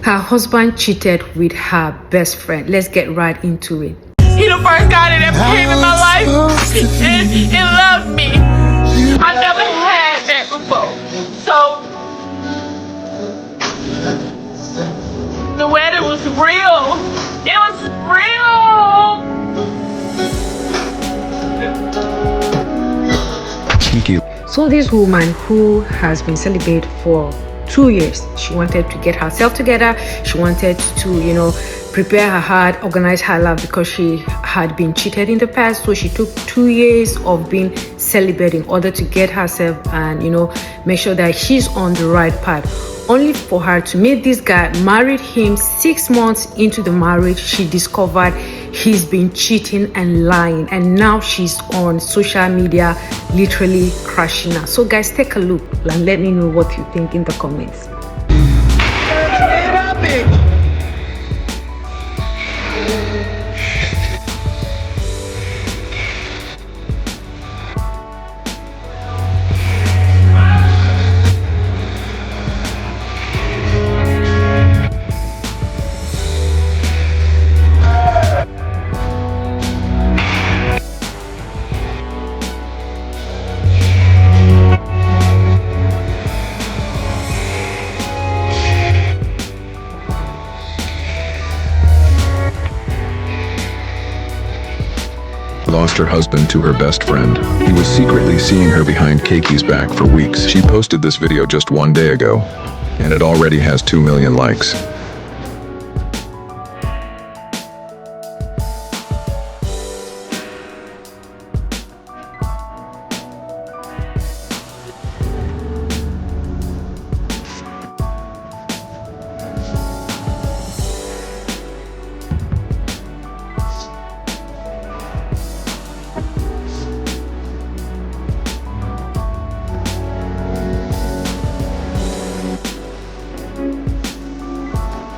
Her husband cheated with her best friend. Let's get right into it. He the first guy that ever came in my life and loved me. I never had that before. So the wedding was real. It was real. So this woman who has been celibate for 2 years, she wanted to get herself together. She wanted to, prepare her heart, organize her life, because she had been cheated in the past. So she took 2 years of being celibate in order to get herself and, make sure that she's on the right path. Only for her to meet this guy, married him. 6 months into the marriage, she discovered he's been cheating and lying, and now she's on social media literally crashing out. So guys, take a look and let me know what you think in the comments. Lost her husband to her best friend. He was secretly seeing her behind Keki's back for weeks. She posted this video just 1 day ago, and it already has 2 million likes.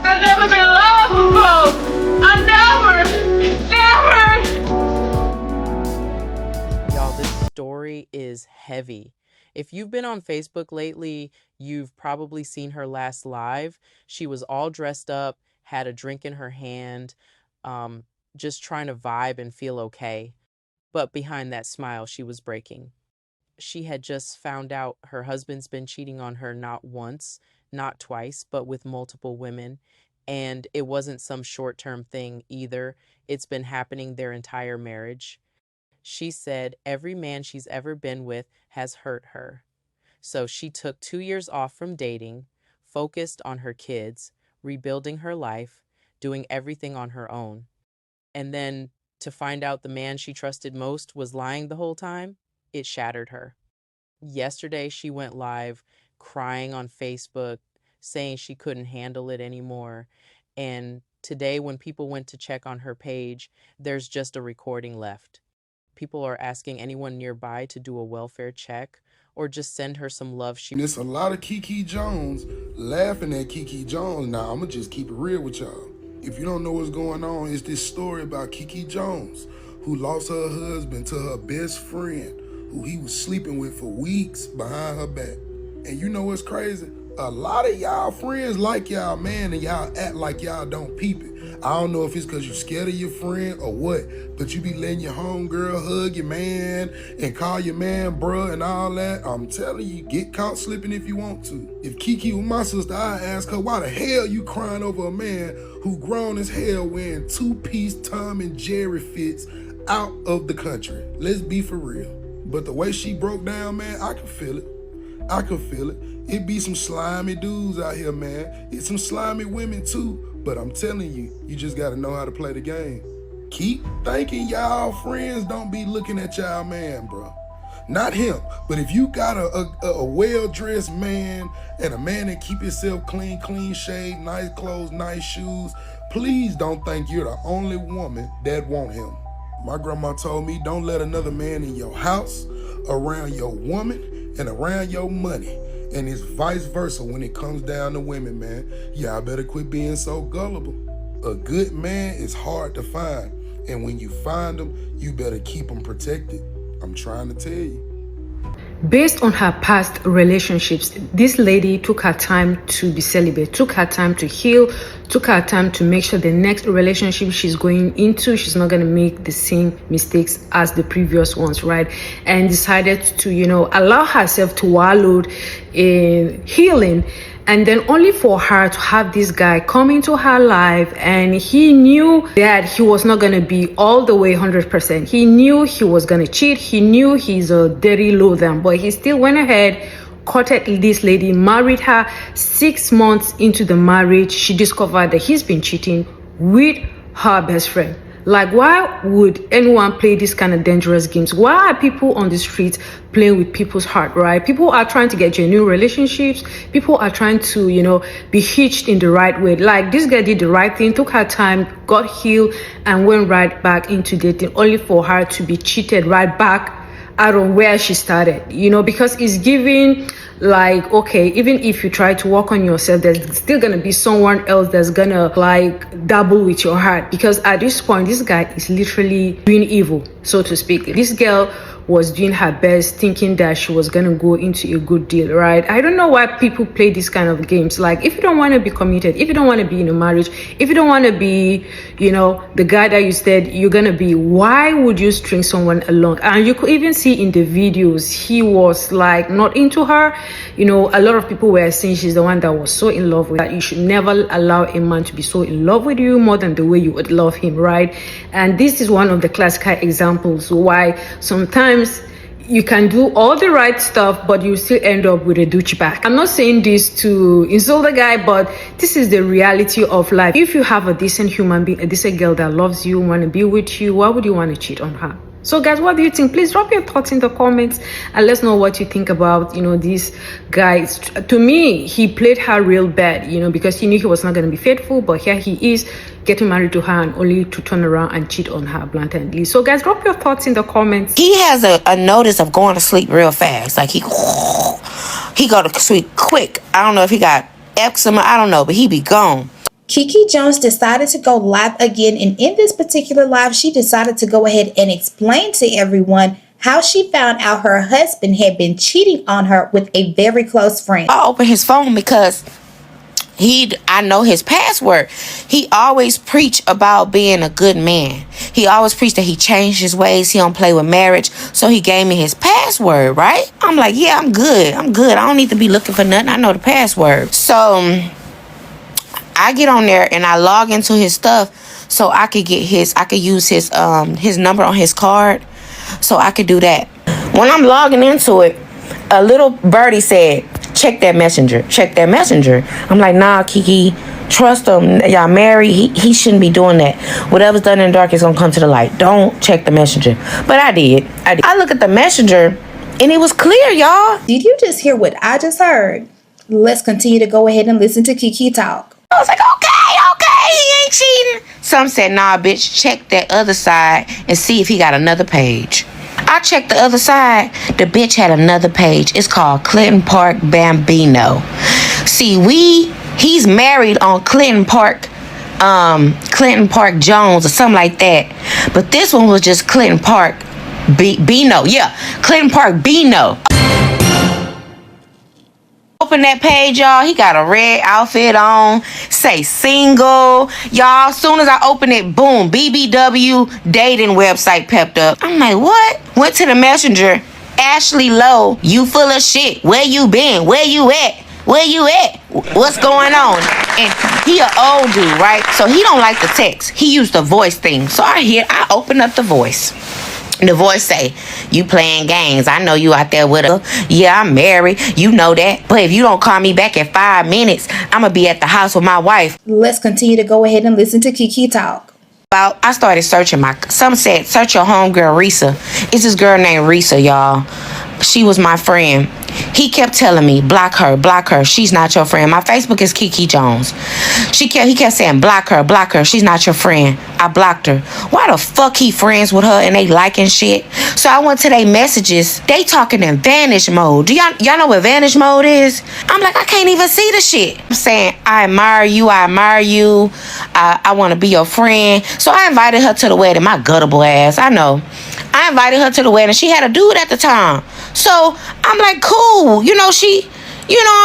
I've never been loved before. Never. Y'all, this story is heavy. If you've been on Facebook lately, you've probably seen her last live. She was all dressed up, had a drink in her hand, just trying to vibe and feel okay. But behind that smile, she was breaking. She had just found out her husband's been cheating on her not once, not twice, but with multiple women. And it wasn't some short-term thing either. It's been happening their entire marriage. She said every man she's ever been with has hurt her. So she took 2 years off from dating, focused on her kids, rebuilding her life, doing everything on her own. And then to find out the man she trusted most was lying the whole time, it shattered her. Yesterday, she went live crying on Facebook, saying she couldn't handle it anymore. And today, when people went to check on her page, there's just a recording left. People are asking anyone nearby to do a welfare check or just send her some love. There's a lot of Kiki Jones laughing at Kiki Jones. Now, I'm going to just keep it real with y'all. If you don't know what's going on, it's this story about Kiki Jones, who lost her husband to her best friend, who he was sleeping with for weeks behind her back. And you know what's crazy? A lot of y'all friends like y'all man, and y'all act like y'all don't peep it. I don't know if it's because you're scared of your friend or what, but you be letting your homegirl hug your man and call your man bruh and all that. I'm telling you, get caught slipping if you want to. If Kiki was my sister, I'd ask her, why the hell you crying over a man who grown as hell wearing 2-piece Tom and Jerry fits out of the country? Let's be for real. But the way she broke down, man, I can feel it. I can feel it. It be some slimy dudes out here, man. It's some slimy women too. But I'm telling you, you just gotta know how to play the game. Keep thinking y'all friends don't be looking at y'all man, bro. Not him, but if you got a well-dressed man and a man that keep himself clean shaved, nice clothes, nice shoes, please don't think you're the only woman that want him. My grandma told me, don't let another man in your house, around your woman, and around your money. And it's vice versa when it comes down to women, man. Y'all better quit being so gullible. A good man is hard to find. And when you find them, you better keep them protected. I'm trying to tell you. Based on her past relationships, this lady took her time to be celibate, took her time to heal, took her time to make sure the next relationship she's going into, she's not going to make the same mistakes as the previous ones, right? And decided to, allow herself to wallow in healing. And then only for her to have this guy come into her life, and he knew that he was not going to be all the way 100%. He knew he was going to cheat. He knew he's a dirty loathing, but he still went ahead, courted this lady, married her. 6 months into the marriage, she discovered that he's been cheating with her best friend. Like, why would anyone play this kind of dangerous games? Why are people on the streets playing with people's heart, right? People are trying to get genuine relationships. People are trying to, be hitched in the right way. Like, this girl did the right thing, took her time, got healed, and went right back into dating, only for her to be cheated right back out of where she started, because it's giving like, okay, even if you try to work on yourself, there's still gonna be someone else that's gonna like dabble with your heart, because at this point, this guy is literally doing evil, so to speak. This girl was doing her best, thinking that she was gonna go into a good deal, right? I don't know why people play these kind of games. Like, if you don't want to be committed, if you don't want to be in a marriage, if you don't want to be, the guy that you said you're gonna be, why would you string someone along? And you could even see in the videos, he was like not into her. A lot of people were saying she's the one that was so in love with her. You should never allow a man to be so in love with you more than the way you would love him, right? And this is one of the classical examples why sometimes you can do all the right stuff, but you still end up with a douchebag. I'm not saying this to insult the guy, but this is the reality of life. If you have a decent human being, a decent girl that loves you, want to be with you, why would you want to cheat on her? So guys, what do you think? Please drop your thoughts in the comments and let's know what you think about, this guy. To me, he played her real bad, because he knew he was not going to be faithful, but here he is getting married to her and only to turn around and cheat on her blatantly. So guys, drop your thoughts in the comments. He has a notice of going to sleep real fast. Like he go to sleep quick. I don't know if he got eczema, I don't know, but he be gone. Kiki Jones decided to go live again, and in this particular live, she decided to go ahead and explain to everyone how she found out her husband had been cheating on her with a very close friend. I opened his phone because I know his password. He always preach about being a good man. He always preached that he changed his ways. He don't play with marriage. So he gave me his password, right? I'm like, yeah, I'm good. I don't need to be looking for nothing. I know the password. So I get on there and I log into his stuff so I could use his number on his card, so I could do that. When I'm logging into it, a little birdie said, check that messenger. I'm like, nah, Kiki, trust him. Y'all married. He shouldn't be doing that. Whatever's done in the dark is gonna come to the light. Don't check the messenger. But I did. I look at the messenger and it was clear, y'all. Did you just hear what I just heard? Let's continue to go ahead and listen to Kiki talk. I was like, okay, he ain't cheating. Some said, nah, bitch, check that other side and see if he got another page. I checked the other side. The bitch had another page. It's called Clinton Park Bambino. See, he's married on Clinton Park Jones or something like that. But this one was just Clinton Park Bino. Yeah, Clinton Park Bino. Open that page, y'all. He got a red outfit on. Say single. Y'all, soon as I open it, boom, BBW dating website pepped up. I'm like, what? Went to the messenger. Ashley Lowe, you full of shit. Where you been? Where you at? What's going on? And he an old dude, right? So he don't like the text. He used the voice thing. So I open up the voice. The voice say, you playing games. I know you out there with her. Yeah, I'm married. You know that. But if you don't call me back in 5 minutes, I'm going to be at the house with my wife. Let's continue to go ahead and listen to Kiki talk. I started searching some said, search your homegirl, Risa. It's this girl named Risa, y'all. She was my friend. He kept telling me, block her. She's not your friend. My Facebook is Kiki Jones. He kept saying, block her. She's not your friend. I blocked her. Why the fuck he friends with her and they liking shit? So I went to their messages. They talking in vanish mode. Do y'all know what vanish mode is? I'm like, I can't even see the shit. I'm saying, I admire you. I want to be your friend. So I invited her to the wedding. My guttable ass. I know. I invited her to the wedding. She had a dude at the time. So I'm like, cool. You know what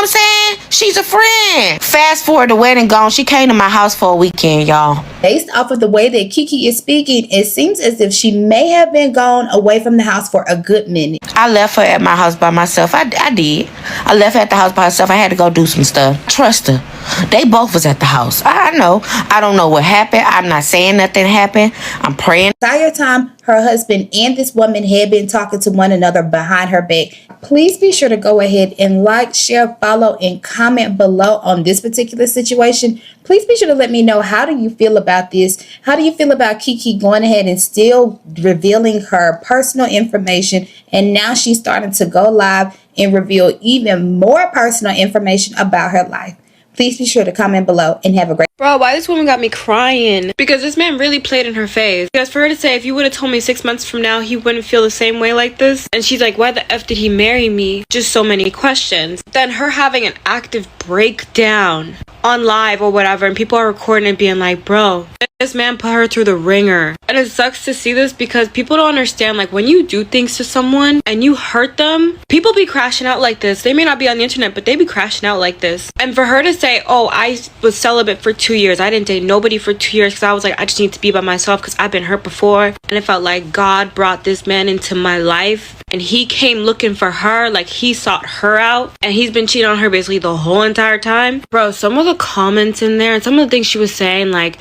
I'm saying? She's a friend. Fast forward, the wedding gone. She came to my house for a weekend, y'all. Based off of the way that Kiki is speaking, it seems as if she may have been gone away from the house for a good minute. I left her at my house by myself. I did. I left her at the house by herself. I had to go do some stuff. Trust her. They both was at the house. I know. I don't know what happened. I'm not saying nothing happened. I'm praying. The entire time, her husband and this woman had been talking to one another behind her back. Please be sure to go ahead and like, share, follow, and comment below on this particular situation. Please be sure to let me know, how do you feel about this? How do you feel about Kiki going ahead and still revealing her personal information? And now she's starting to go live and reveal even more personal information about her life. Please be sure to comment below and have a great Bro, why this woman got me crying? Because this man really played in her face. Because for her to say, if you would have told me 6 months from now, he wouldn't feel the same way like this. And she's like, why the F did he marry me? Just so many questions. Then her having an active breakdown on live or whatever, and people are recording and being like, bro, this man put her through the ringer. And it sucks to see this because people don't understand, like, when you do things to someone and you hurt them, people be crashing out like this. They may not be on the internet, but they be crashing out like this. And for her to say, oh, I was celibate for 2 years, I didn't date nobody for 2 years because I was like, I just need to be by myself because I've been hurt before. And it felt like God brought this man into my life and he came looking for her, like he sought her out, and he's been cheating on her basically the whole entire time. Bro, some of the comments in there and some of the things she was saying, like,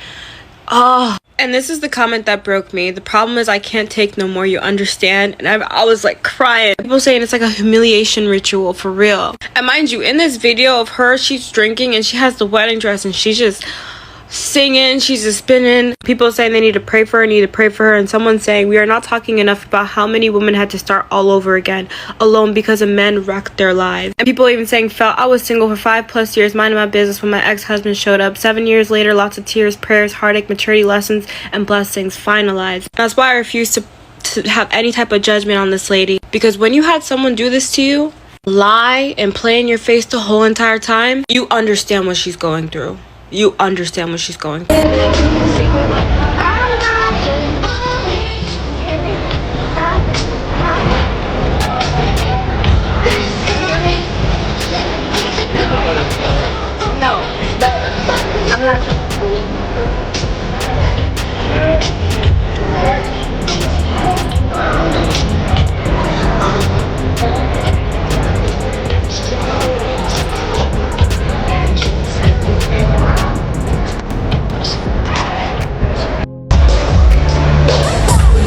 oh. And this is the comment that broke me. The problem is I can't take no more, you understand? And I was like crying. People saying it's like a humiliation ritual, for real. And mind you, in this video of her, she's drinking and she has the wedding dress and she's just singing, she's just spinning. People saying they need to pray for her, and someone saying we are not talking enough about how many women had to start all over again alone because a man wrecked their lives. And people even saying, felt I was single for 5+ years, minding my business when my ex-husband showed up. 7 years later, lots of tears, prayers, heartache, maturity lessons, and blessings finalized. That's why I refuse to have any type of judgment on this lady, because when you had someone do this to you, lie and play in your face the whole entire time, you understand what she's going through. You understand what she's going through.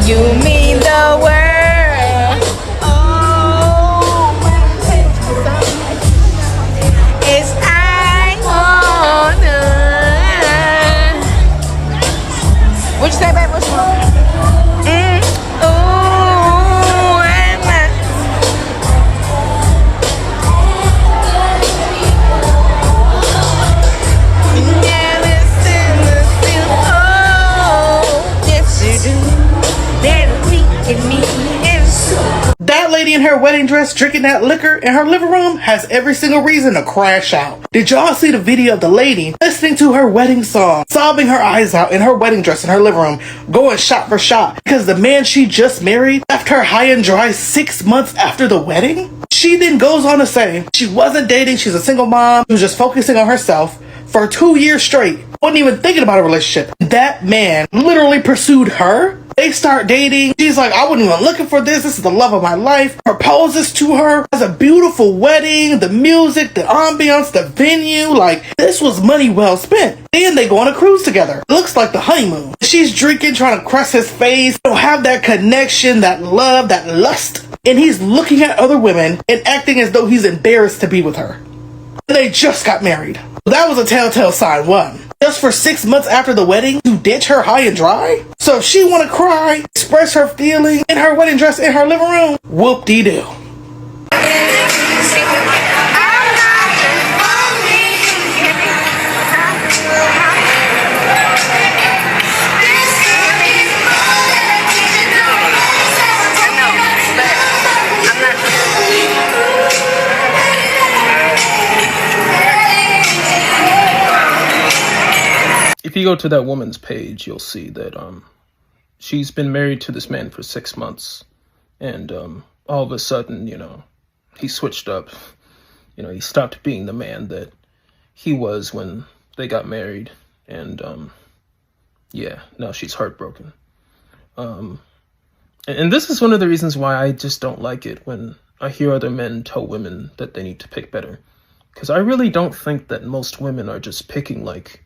You mean the world. Oh, it's I wanna. What you say, babe? What you want? Oh, and yeah, listen, oh, yes you do. That lady in her wedding dress drinking that liquor in her living room has every single reason to crash out. Did y'all see the video of the lady listening to her wedding song, sobbing her eyes out in her wedding dress in her living room, going shot for shot because the man she just married left her high and dry 6 months after the wedding? She then goes on to say she wasn't dating, she's a single mom, she was just focusing on herself for 2 years straight, wasn't even thinking about a relationship. That man literally pursued her. They start dating. She's like, I wasn't even looking for this. This is the love of my life. Proposes to her. Has a beautiful wedding. The music, the ambiance, the venue. Like, this was money well spent. Then they go on a cruise together. Looks like the honeymoon. She's drinking, trying to caress his face. Don't have that connection, that love, that lust. And he's looking at other women and acting as though he's embarrassed to be with her. They just got married. That was a telltale sign, one. Just for 6 months after the wedding, to ditch her high and dry? So if she want to cry, express her feeling in her wedding dress in her living room, whoop-dee-doo. If you go to that woman's page, you'll see that she's been married to this man for 6 months, and all of a sudden, he switched up. He stopped being the man that he was when they got married. And, now she's heartbroken. And this is one of the reasons why I just don't like it when I hear other men tell women that they need to pick better. Because I really don't think that most women are just picking, like,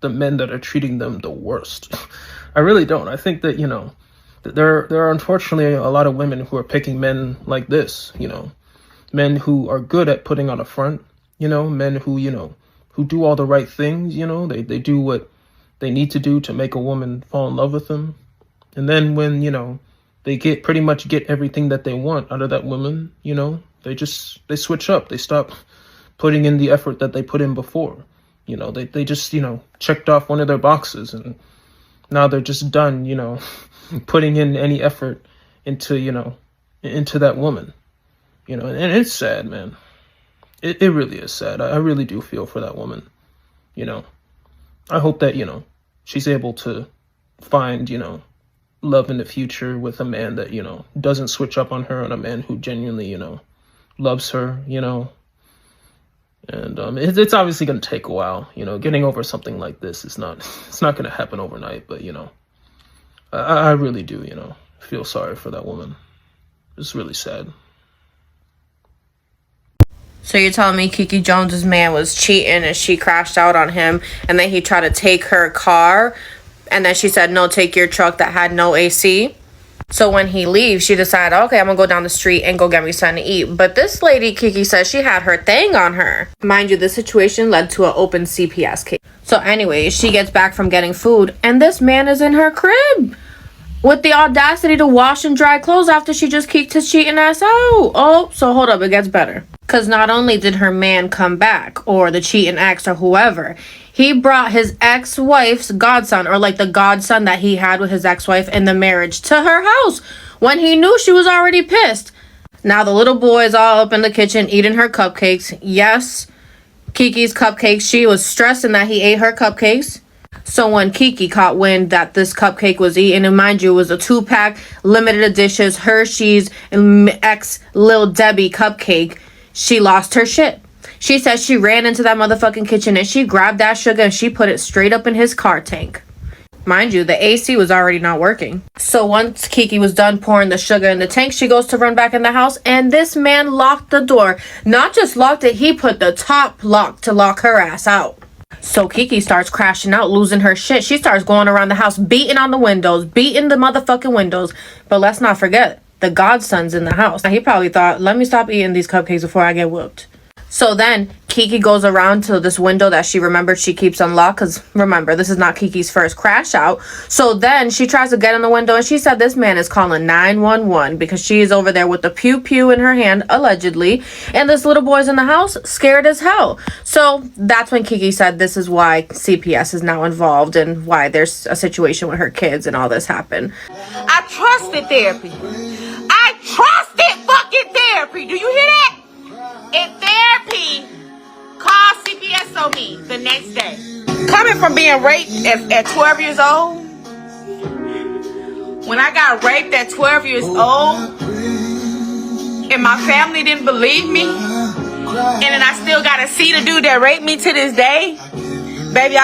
the men that are treating them the worst. I really don't. I think that, that there are unfortunately a lot of women who are picking men like this, men who are good at putting on a front, men who, who do all the right things, they do what they need to do to make a woman fall in love with them. And then when, they pretty much get everything that they want out of that woman, they switch up. They stop putting in the effort that they put in before. They just, checked off one of their boxes, and now they're just done, putting in any effort into, into that woman, and it's sad, man. It really is sad. I really do feel for that woman. I hope that, she's able to find, love in the future with a man that, doesn't switch up on her, and a man who genuinely, loves her, and it's obviously going to take a while. Getting over something like this is it's not going to happen overnight, but, I really do, feel sorry for that woman. It's really sad. So you're telling me Kiki Jones's man was cheating and she crashed out on him, and then he tried to take her car, and then she said, no, take your truck that had no AC. So when he leaves, she decided, okay, I'm gonna go down the street and go get me something to eat. But this lady, Kiki, says she had her thing on her. Mind you, this situation led to an open CPS case. So anyways, she gets back from getting food, and this man is in her crib with the audacity to wash and dry clothes after she just kicked his cheating ass out. Oh, so hold up, it gets better. Because not only did her man come back, or the cheating ex, or whoever, he brought his ex-wife's godson, or like the godson that he had with his ex-wife in the marriage, to her house when he knew she was already pissed. Now the little boy is all up in the kitchen eating her cupcakes. Yes, Kiki's cupcakes. She was stressing that he ate her cupcakes. So when Kiki caught wind that this cupcake was eaten, and mind you, it was a 2-pack limited editions Hershey's X Lil Debbie cupcake, she lost her shit. She says she ran into that motherfucking kitchen and she grabbed that sugar and she put it straight up in his car tank. Mind you, the AC was already not working. So once Kiki was done pouring the sugar in the tank, she goes to run back in the house, and this man locked the door. Not just locked it, he put the top lock to lock her ass out. So Kiki starts crashing out, losing her shit. She starts going around the house, beating on the windows, beating the motherfucking windows. But let's not forget, the godson's in the house. Now, he probably thought, let me stop eating these cupcakes before I get whooped. So then Kiki goes around to this window that she remembered she keeps unlocked, because remember, this is not Kiki's first crash out. So then she tries to get in the window, and she said this man is calling 911 because she is over there with the pew pew in her hand, allegedly, and this little boy's in the house scared as hell. So that's when Kiki said this is why CPS is now involved and why there's a situation with her kids and all this happened. I trusted therapy. I trusted fucking therapy. Do you hear that? In therapy, call CPS on me the next day. Coming from being raped at 12 years old, when I got raped at 12 years old, and my family didn't believe me, and then I still got to see the dude that raped me to this day, baby,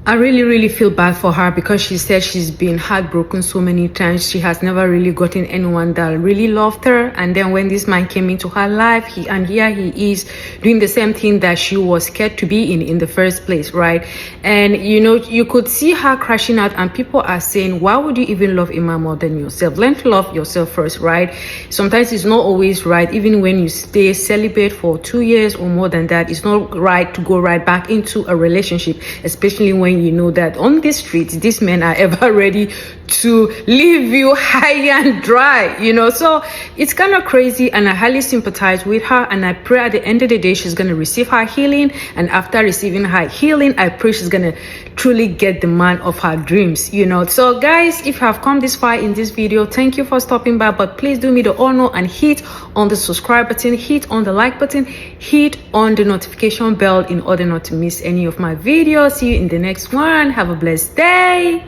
I really feel bad for her because she said she's been heartbroken so many times. She has never really gotten anyone that really loved her. And then when this man came into her life, here he is doing the same thing that she was scared to be in the first place, right? And you could see her crashing out, and people are saying, why would you even love a man more than yourself? Learn to love yourself first, right? Sometimes it's not always right. Even when you stay celibate for 2 years or more than that, it's not right to go right back into a relationship, especially when you know that on the streets these men are ever ready to leave you high and dry, so it's kind of crazy, and I highly sympathize with her, and I pray at the end of the day she's going to receive her healing, and after receiving her healing, I pray she's going to truly get the man of her dreams. So guys, if you have come this far in this video, thank you for stopping by, but please do me the honor and hit on the subscribe button, hit on the like button, hit on the notification bell in order not to miss any of my videos. See you in the next one. Have a blessed day.